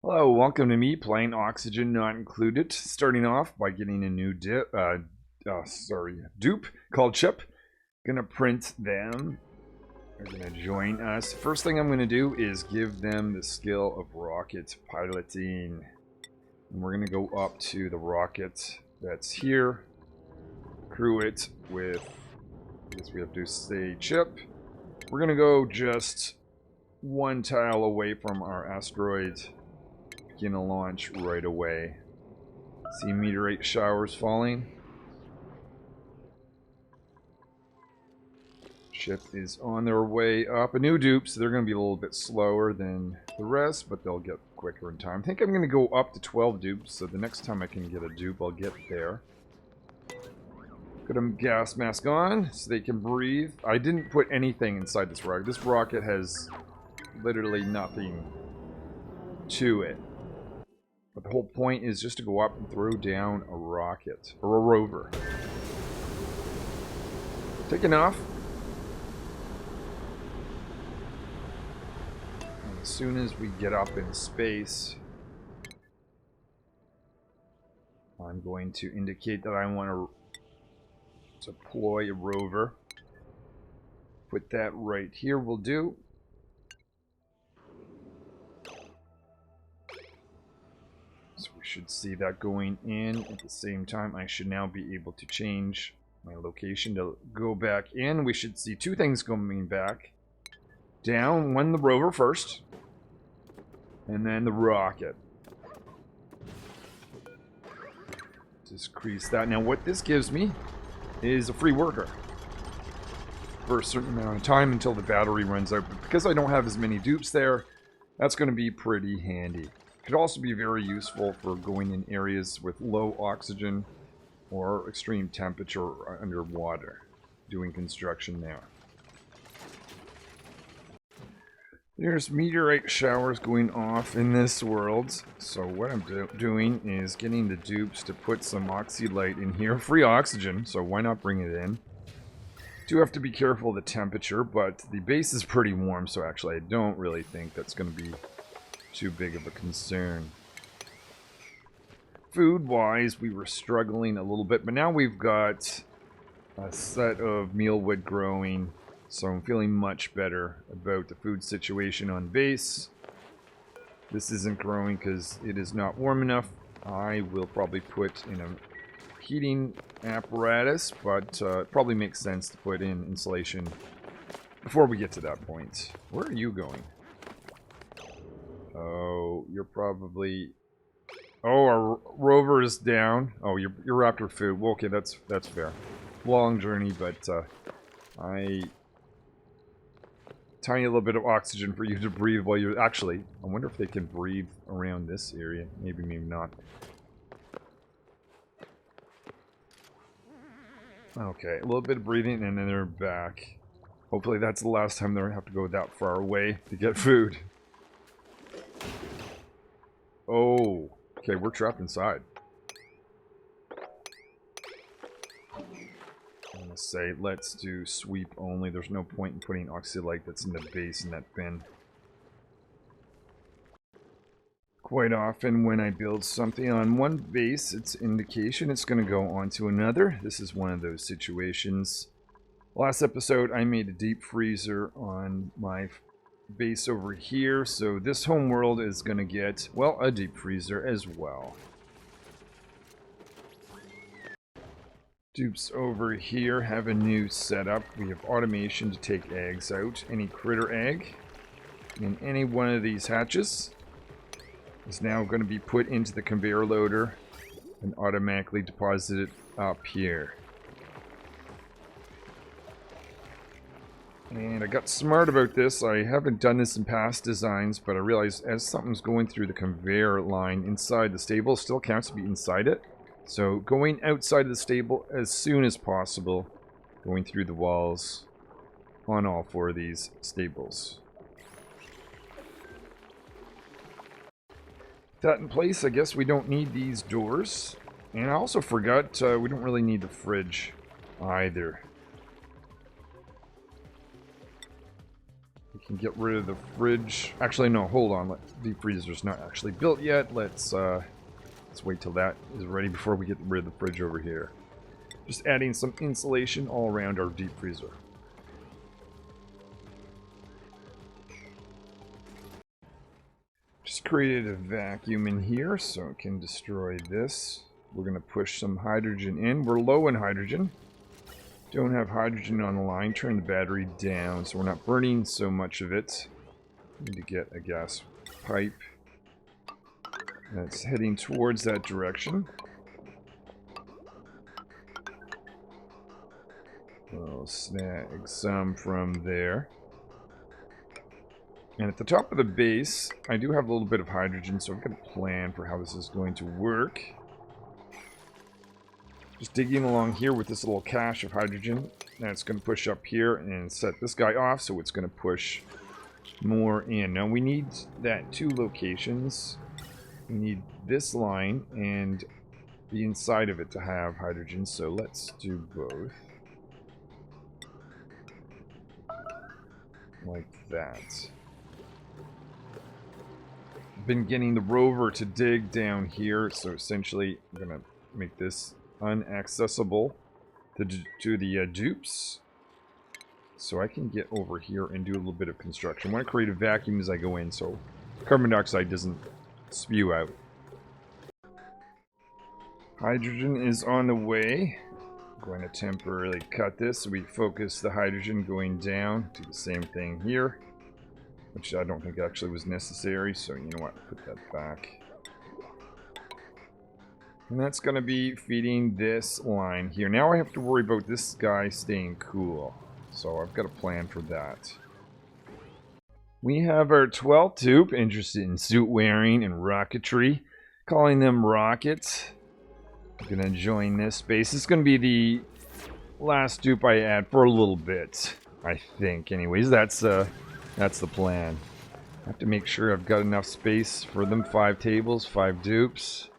Hello, welcome to me playing Oxygen Not Included. Starting off by getting a new dupe called Chip. Gonna print them. They're gonna join us. First thing I'm gonna do is give them the skill of rocket piloting. And we're gonna go up to the rocket that's here. Crew it with, I guess we have to say Chip. We're gonna go just one tile away from our asteroid. Gonna launch right away. See meteorite showers falling. Ship is on their way up. A new dupe, so they're going to be a little bit slower than the rest, but they'll get quicker in time. I think I'm going to go up to 12 dupes, so the next time I can get a dupe, I'll get there. Put a gas mask on so they can breathe. I didn't put anything inside this rocket. This rocket has literally nothing to it. But the whole point is just to go up and throw down a rocket, or a rover. Taking off. And as soon as we get up in space, I'm going to indicate that I want to deploy a rover. Put that right here will do. So we should see that going in. At the same time, I should now be able to change my location to go back in. We should see two things coming back. Down, one the rover first, and then the rocket. Decrease that. Now what this gives me is a free worker for a certain amount of time until the battery runs out. But because I don't have as many dupes there, that's going to be pretty handy. Could also be very useful for going in areas with low oxygen or extreme temperature underwater, doing construction there. There's meteorite showers going off in this world, so what I'm doing is getting the dupes to put some oxylite in here. Free oxygen, so why not bring it in? Do have to be careful of the temperature, but the base is pretty warm, so actually I don't really think that's going to be too big of a concern. Food-wise, we were struggling a little bit, but now we've got a set of mealwood growing, so I'm feeling much better about the food situation on base. This isn't growing because it is not warm enough. I will probably put in a heating apparatus, but it probably makes sense to put in insulation before we get to that point. Where are you going? Oh, you're probably... Oh, our rover is down. Oh, you're after food. Well, okay, that's fair. Long journey, but tiny little bit of oxygen for you to breathe while you're... Actually, I wonder if they can breathe around this area. Maybe, maybe not. Okay, a little bit of breathing, and then they're back. Hopefully that's the last time they have to go that far away to get food. Oh, okay, we're trapped inside. I'm gonna say, let's do sweep only. There's no point in putting oxylite that's in the base in that bin. Quite often when I build something on one base, it's indication it's going to go on to another. This is one of those situations. Last episode, I made a deep freezer on my base over here, so this home world is going to get, well, a deep freezer as well. Dupes over here have a new setup. We have automation to take eggs out. Any critter egg in any one of these hatches is now going to be put into the conveyor loader and automatically deposited up here. And I got smart about this. I haven't done this in past designs, but I realized as something's going through the conveyor line inside the stable, it still counts to be inside it. So going outside of the stable as soon as possible, going through the walls on all four of these stables. That in place, I guess we don't need these doors. And I also forgot we don't really need the fridge either. We Get rid of the fridge. Actually, no, hold on. Deep freezer's not actually built yet. Let's wait till that is ready before we get rid of the fridge over here. Just adding some insulation all around our deep freezer. Just created a vacuum in here so it can destroy this. We're going to push some hydrogen in. We're low in hydrogen. Don't have hydrogen on the line. Turn the battery down so we're not burning so much of it. Need to get a gas pipe that's heading towards that direction. We'll snag some from there. And at the top of the base, I do have a little bit of hydrogen, so I've got a plan for how this is going to work. Just digging along here with this little cache of hydrogen. That's going to push up here and set this guy off, so it's going to push more in. Now we need that 2 locations. We need this line and the inside of it to have hydrogen, so let's do both. Like that. Been getting the rover to dig down here, so essentially I'm going to make this unaccessible to the dupes. So I can get over here and do a little bit of construction. I want to create a vacuum as I go in so carbon dioxide doesn't spew out. Hydrogen is on the way. I'm going to temporarily cut this so we focus the hydrogen going down. Do the same thing here, which I don't think actually was necessary, so you know what, put that back. And that's going to be feeding this line here. Now I have to worry about this guy staying cool, so I've got a plan for that. We have our 12th dupe interested in suit wearing and rocketry, calling them rockets. I'm going to join this space. It's going to be the last dupe I add for a little bit, I think. Anyways, that's the plan. I have to make sure I've got enough space for them. 5 tables, 5 dupes.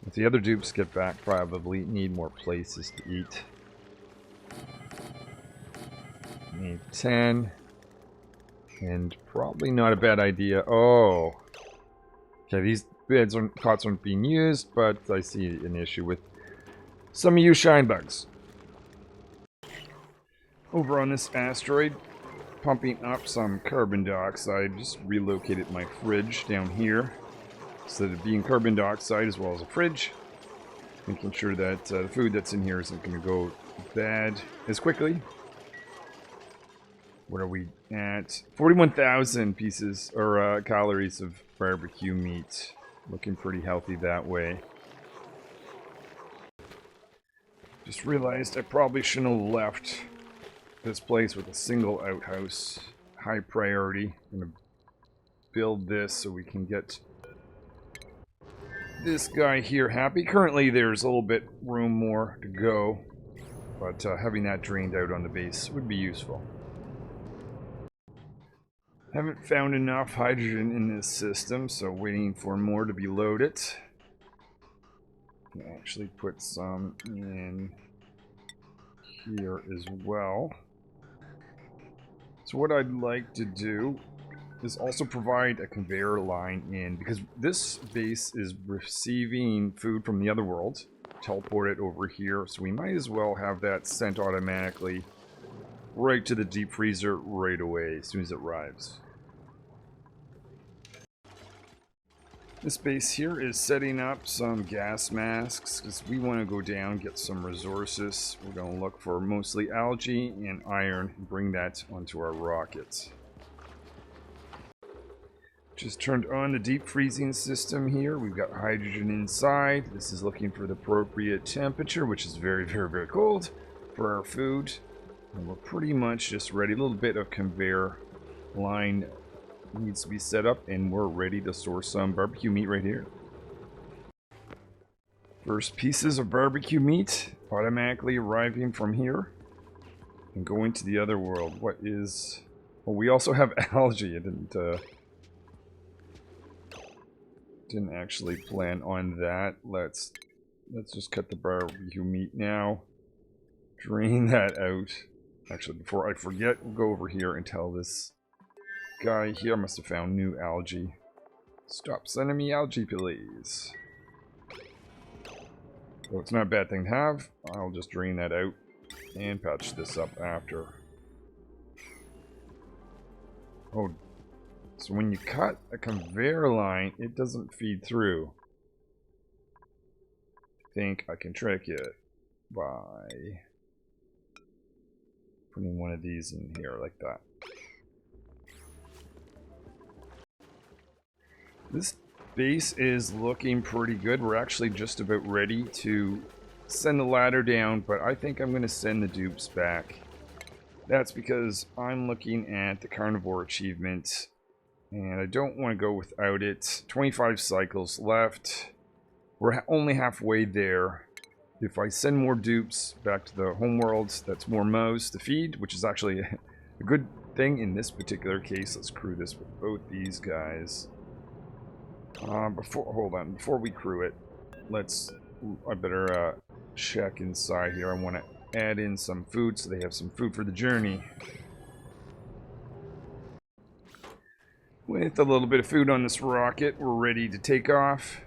If the other dupes get back, probably need more places to eat. Need 10. And probably not a bad idea. Oh. Okay, these cots aren't being used, but I see an issue with some of you shine bugs. Over on this asteroid, pumping up some carbon dioxide. Just relocated my fridge down here. Instead of being carbon dioxide as well as a fridge. Making sure that the food that's in here isn't going to go bad as quickly. What are we at? 41,000 pieces or calories of barbecue meat. Looking pretty healthy that way. Just realized I probably shouldn't have left this place with a single outhouse. High priority. I'm going to build this so we can get this guy here happy. Currently there's a little bit room more to go, but having that drained out on the base would be useful. Haven't found enough hydrogen in this system, so waiting for more to be loaded. Can actually put some in here as well. So what I'd like to do is also provide a conveyor line in, because this base is receiving food from the other world, teleport it over here, so we might as well have that sent automatically right to the deep freezer right away as soon as it arrives. This base here is setting up some gas masks because we want to go down, get some resources. We're going to look for mostly algae and iron and bring that onto our rockets. Just turned on the deep freezing system here. We've got hydrogen inside. This is looking for the appropriate temperature, which is very, very, very cold for our food. And we're pretty much just ready. A little bit of conveyor line needs to be set up, and we're ready to source some barbecue meat right here. First pieces of barbecue meat automatically arriving from here and going to the other world. What is... Oh, we also have algae. I didn't actually plan on that. Let's just cut the barbecue meat now. Drain that out. Actually, before I forget, we'll go over here and tell this guy here must have found new algae. Stop sending me algae, please. Well, it's not a bad thing to have. I'll just drain that out and patch this up after. Oh, so when you cut a conveyor line, it doesn't feed through. I think I can trick it by putting one of these in here like that. This base is looking pretty good. We're actually just about ready to send the ladder down, but I think I'm going to send the dupes back. That's because I'm looking at the carnivore achievement, and I don't want to go without it. 25 cycles left. We're only halfway there. If I send more dupes back to the homeworld, that's more mows to feed, which is actually a good thing in this particular case. Let's crew this with both these guys. Before we crew it, I better check inside here. I want to add in some food so they have some food for the journey. With a little bit of food on this rocket, we're ready to take off.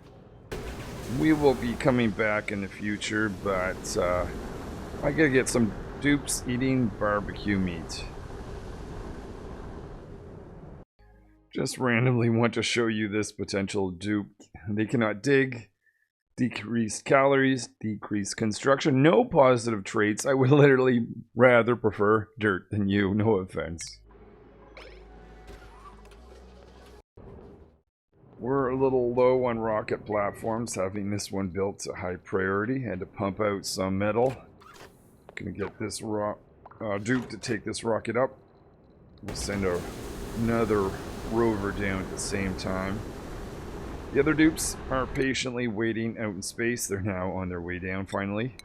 We will be coming back in the future, but I gotta get some dupes eating barbecue meat. Just randomly want to show you this potential dupe. They cannot dig, decreased calories, decreased construction, no positive traits. I would literally rather prefer dirt than you, no offense. We're a little low on rocket platforms, having this one built a high priority. Had to pump out some metal. Gonna get this dupe to take this rocket up. We'll send another rover down at the same time. The other dupes are patiently waiting out in space. They're now on their way down finally.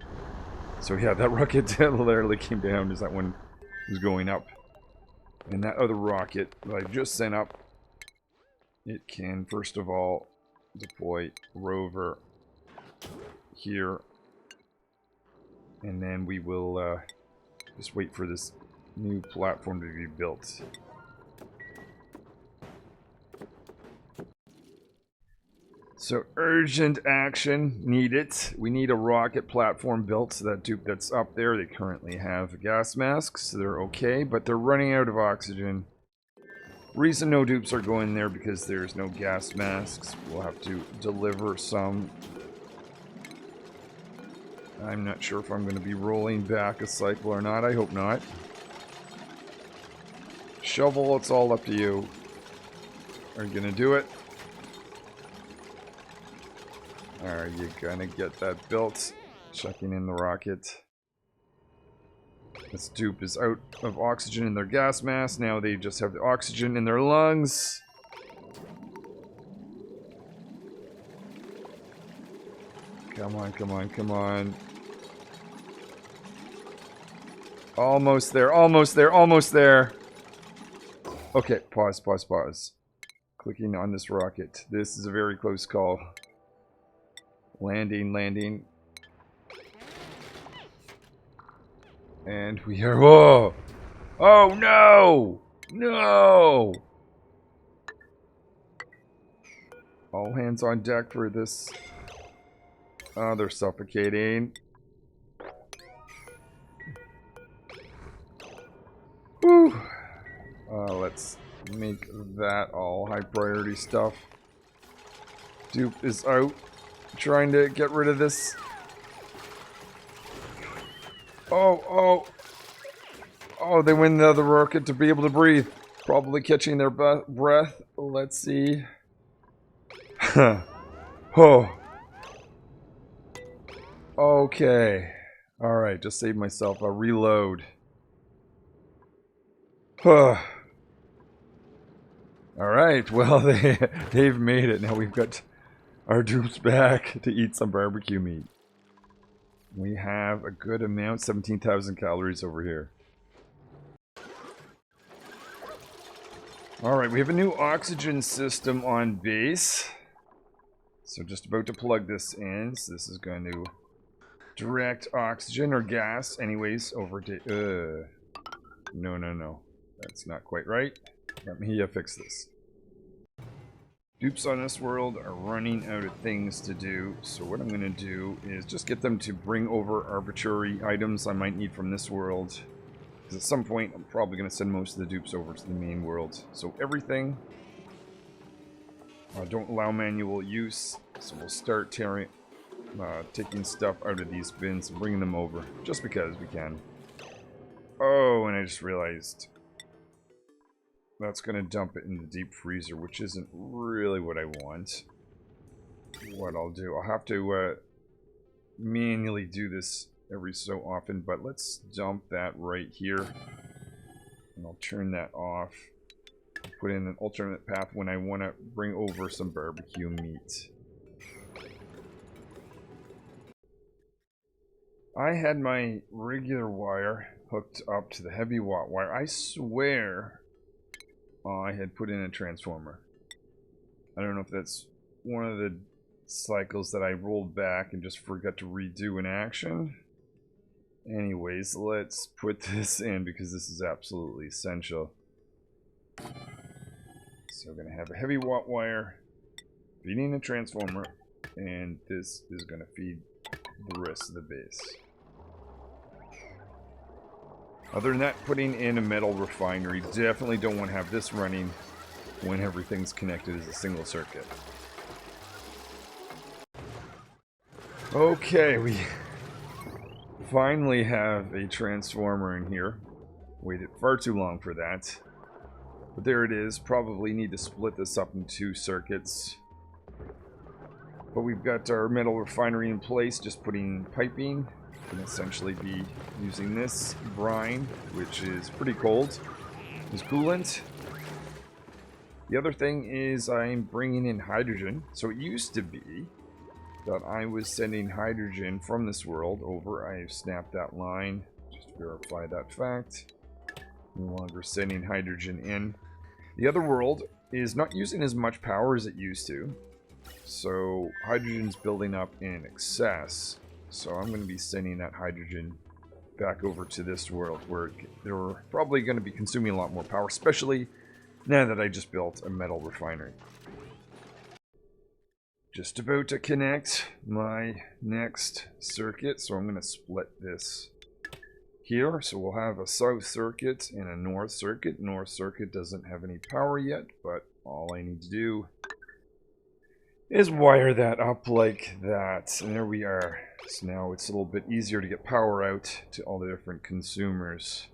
So yeah, that rocket literally came down as that one was going up. And that other rocket that I just sent up, it can first of all deploy rover here. And then we will just wait for this new platform to be built. So urgent action needed. We need a rocket platform built. So that dupe that's up there, they currently have gas masks. So they're okay, but they're running out of oxygen. Reason no dupes are going there because there's no gas masks. We'll have to deliver some. I'm not sure if I'm going to be rolling back a cycle or not. I hope not. Shovel, it's all up to you. Are you going to do it? Are you gonna get that built? Checking in the rocket. This dupe is out of oxygen in their gas mask. Now they just have the oxygen in their lungs. Come on, come on, come on. Almost there, almost there, almost there. Okay, pause, pause, pause. Clicking on this rocket. This is a very close call. Landing, landing. And we are... Whoa! Oh, no! No! All hands on deck for this. Oh, they're suffocating. Whew. Let's make that all high priority stuff. Dupe is out. Trying to get rid of this. Oh, they win the other rocket to be able to breathe. Probably catching their breath. Let's see. Oh. Okay. Alright, just saved myself a reload. Alright, well, they've made it. Now we've got our dupes back to eat some barbecue meat. We have a good amount, 17,000 calories over here. Alright, we have a new oxygen system on base. So just about to plug this in. So this is going to direct oxygen or gas anyways over to... No. That's not quite right. Let me fix this. Dupes on this world are running out of things to do, so what I'm going to do is just get them to bring over arbitrary items I might need from this world. Because at some point, I'm probably going to send most of the dupes over to the main world. So everything, don't allow manual use, so we'll start taking stuff out of these bins and bringing them over, just because we can. Oh, and I just realized that's going to dump it in the deep freezer, which isn't really what I want. What I'll do, I'll have to manually do this every so often, but let's dump that right here. And I'll turn that off. Put in an alternate path when I want to bring over some barbecue meat. I had my regular wire hooked up to the heavy watt wire. I swear I had put in a transformer. I don't know if that's one of the cycles that I rolled back and just forgot to redo in action. Anyways, let's put this in because this is absolutely essential. So we're going to have a heavy watt wire feeding a transformer, and this is going to feed the rest of the base. Other than that, putting in a metal refinery. Definitely don't want to have this running when everything's connected as a single circuit. Okay, we finally have a transformer in here. Waited far too long for that. But there it is. Probably need to split this up in 2 circuits. But we've got our metal refinery in place, just putting piping. Can essentially be using this brine, which is pretty cold, as coolant. The other thing is I'm bringing in hydrogen. So it used to be that I was sending hydrogen from this world over. I've snapped that line just to verify that fact. No longer sending hydrogen in. The other world is not using as much power as it used to, so hydrogen's building up in excess. So I'm going to be sending that hydrogen back over to this world where they're probably going to be consuming a lot more power, especially now that I just built a metal refinery. Just about to connect my next circuit, so I'm going to split this here. So we'll have a south circuit and a north circuit. North circuit doesn't have any power yet, but all I need to do is wire that up like that. And there we are. So now it's a little bit easier to get power out to all the different consumers.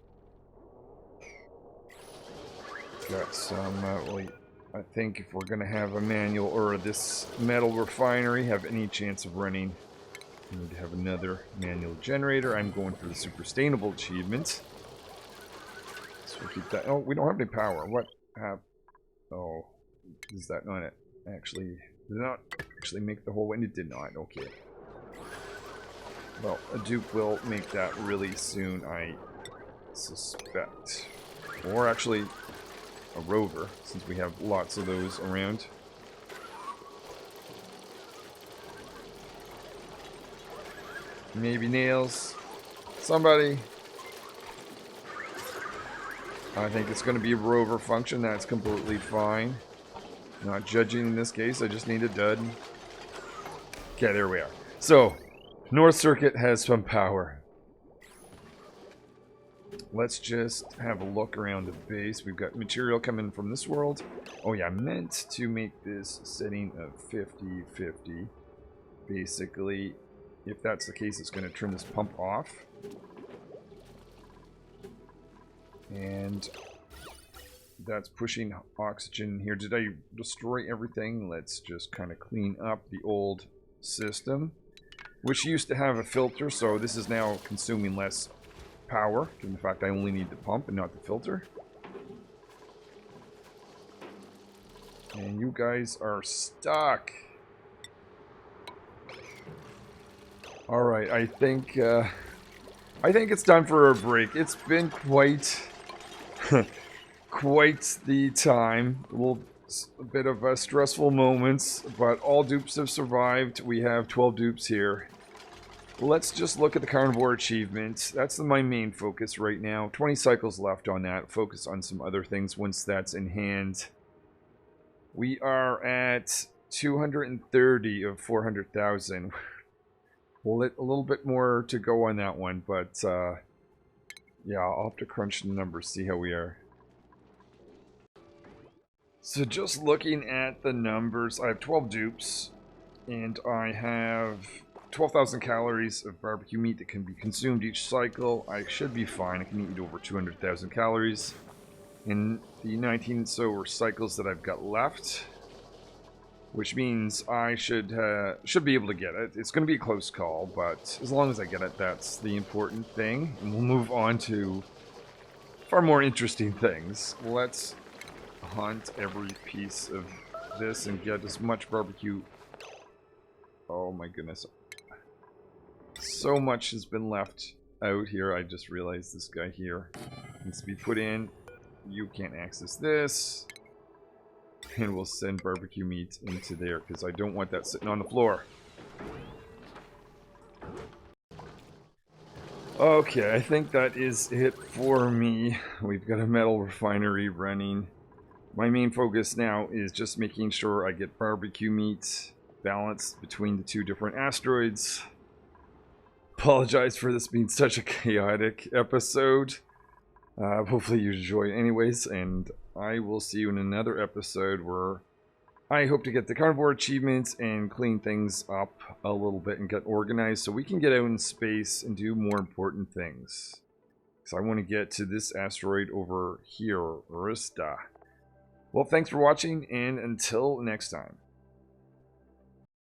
Got some, I think if we're going to have a manual or this metal refinery have any chance of running, we need to have another manual generator. I'm going for the super sustainable achievement. So we'll keep that. Oh, we don't have any power. What happened? Oh, is that not it? Actually, did not actually make the whole one? It did not. Okay. Well, a dupe will make that really soon, I suspect. Or actually, a rover, since we have lots of those around. Maybe nails. Somebody. I think it's going to be a rover function. That's completely fine. Not judging in this case. I just need a dud. Okay, there we are. So, North Circuit has some power. Let's just have a look around the base. We've got material coming from this world. Oh yeah, I meant to make this setting of 50-50. Basically, if that's the case, it's going to turn this pump off. And that's pushing oxygen here. Did I destroy everything? Let's just kind of clean up the old system, which used to have a filter, so this is now consuming less power, given the fact I only need the pump and not the filter. And you guys are stuck. Alright, I think it's time for a break. It's been quite quite the time. A bit of stressful moments, but all dupes have survived. We have 12 dupes here. Let's just look at the carnivore achievements. That's my main focus right now. 20 cycles left on that. Focus on some other things once that's in hand. We are at 230 of 400,000. A little bit more to go on that one, but yeah, I'll have to crunch the numbers, see how we are. So just looking at the numbers, I have 12 dupes, and I have 12,000 calories of barbecue meat that can be consumed each cycle. I should be fine. I can eat over 200,000 calories in the 19 so cycles that I've got left, which means I should be able to get it. It's going to be a close call, but as long as I get it, that's the important thing. And we'll move on to far more interesting things. Let's hunt every piece of this and get as much barbecue. Oh my goodness. So much has been left out here. I just realized this guy here needs to be put in. You can't access this. And we'll send barbecue meat into there because I don't want that sitting on the floor. Okay, I think that is it for me. We've got a metal refinery running. My main focus now is just making sure I get barbecue meat balanced between the two different asteroids. Apologize for this being such a chaotic episode. Hopefully you enjoy it anyways, and I will see you in another episode where I hope to get the carnivore achievements and clean things up a little bit and get organized so we can get out in space and do more important things. So I want to get to this asteroid over here, Arista. Well, thanks for watching, and until next time.